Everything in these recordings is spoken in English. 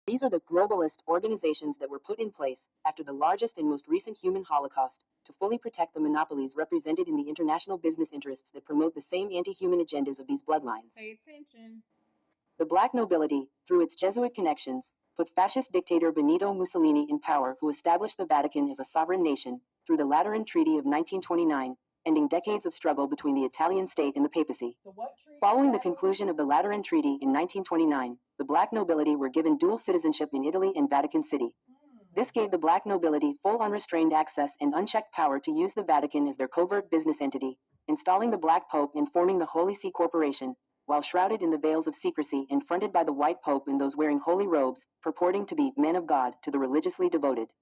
These are the globalist organizations that were put in place after the largest and most recent human holocaust to fully protect the monopolies represented in the international business interests that promote the same anti-human agendas of these bloodlines. Pay attention. The Black Nobility, through its Jesuit connections, put fascist dictator Benito Mussolini in power, who established the Vatican as a sovereign nation through the Lateran Treaty of 1929, ending decades of struggle between the Italian state and the papacy. Following the conclusion of the Lateran Treaty in 1929, the Black Nobility were given dual citizenship in Italy and Vatican City. This gave the Black Nobility full unrestrained access and unchecked power to use the Vatican as their covert business entity, installing the Black Pope and forming the Holy See Corporation, while shrouded in the veils of secrecy and fronted by the White Pope and those wearing holy robes, purporting to be men of God to the religiously devoted.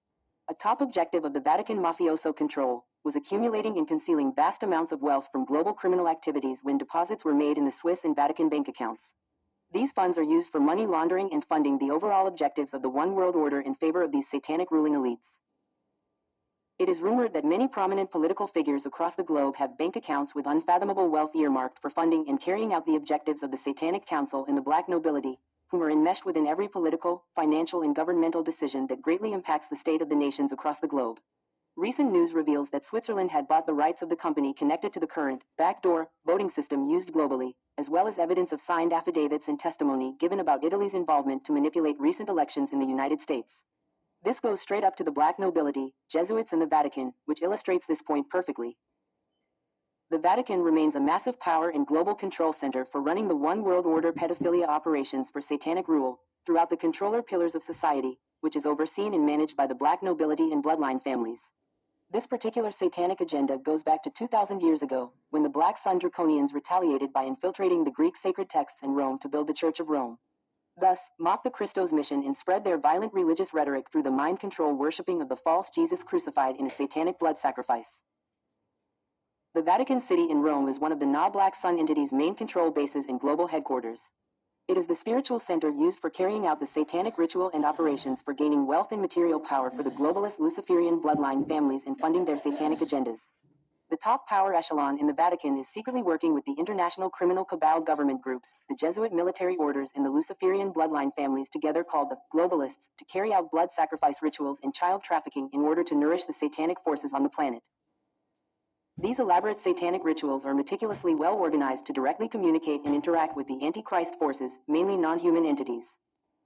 A top objective of the Vatican mafioso control was accumulating and concealing vast amounts of wealth from global criminal activities when deposits were made in the Swiss and Vatican bank accounts. These funds are used for money laundering and funding the overall objectives of the One World Order in favor of these satanic ruling elites. It is rumored that many prominent political figures across the globe have bank accounts with unfathomable wealth earmarked for funding and carrying out the objectives of the Satanic Council and the Black Nobility, whom are enmeshed within every political, financial, and governmental decision that greatly impacts the state of the nations across the globe. Recent news reveals that Switzerland had bought the rights of the company connected to the current, backdoor, voting system used globally, as well as evidence of signed affidavits and testimony given about Italy's involvement to manipulate recent elections in the United States. This goes straight up to the Black Nobility, Jesuits, and the Vatican, which illustrates this point perfectly. The Vatican remains a massive power and global control center for running the One World Order pedophilia operations for satanic rule throughout the controller pillars of society, which is overseen and managed by the Black Nobility and bloodline families. This particular satanic agenda goes back to 2,000 years ago, when the Black Sun Draconians retaliated by infiltrating the Greek sacred texts in Rome to build the Church of Rome. Thus, mocked the Christos mission and spread their violent religious rhetoric through the mind control worshipping of the false Jesus crucified in a satanic blood sacrifice. The Vatican City in Rome is one of the Black Sun entity's main control bases and global headquarters. It is the spiritual center used for carrying out the satanic ritual and operations for gaining wealth and material power for the globalist Luciferian bloodline families and funding their satanic agendas. The top power echelon in the Vatican is secretly working with the international criminal cabal government groups, the Jesuit military orders, and the Luciferian bloodline families together called the globalists to carry out blood sacrifice rituals and child trafficking in order to nourish the satanic forces on the planet. These elaborate satanic rituals are meticulously well organized to directly communicate and interact with the Antichrist forces, mainly non-human entities.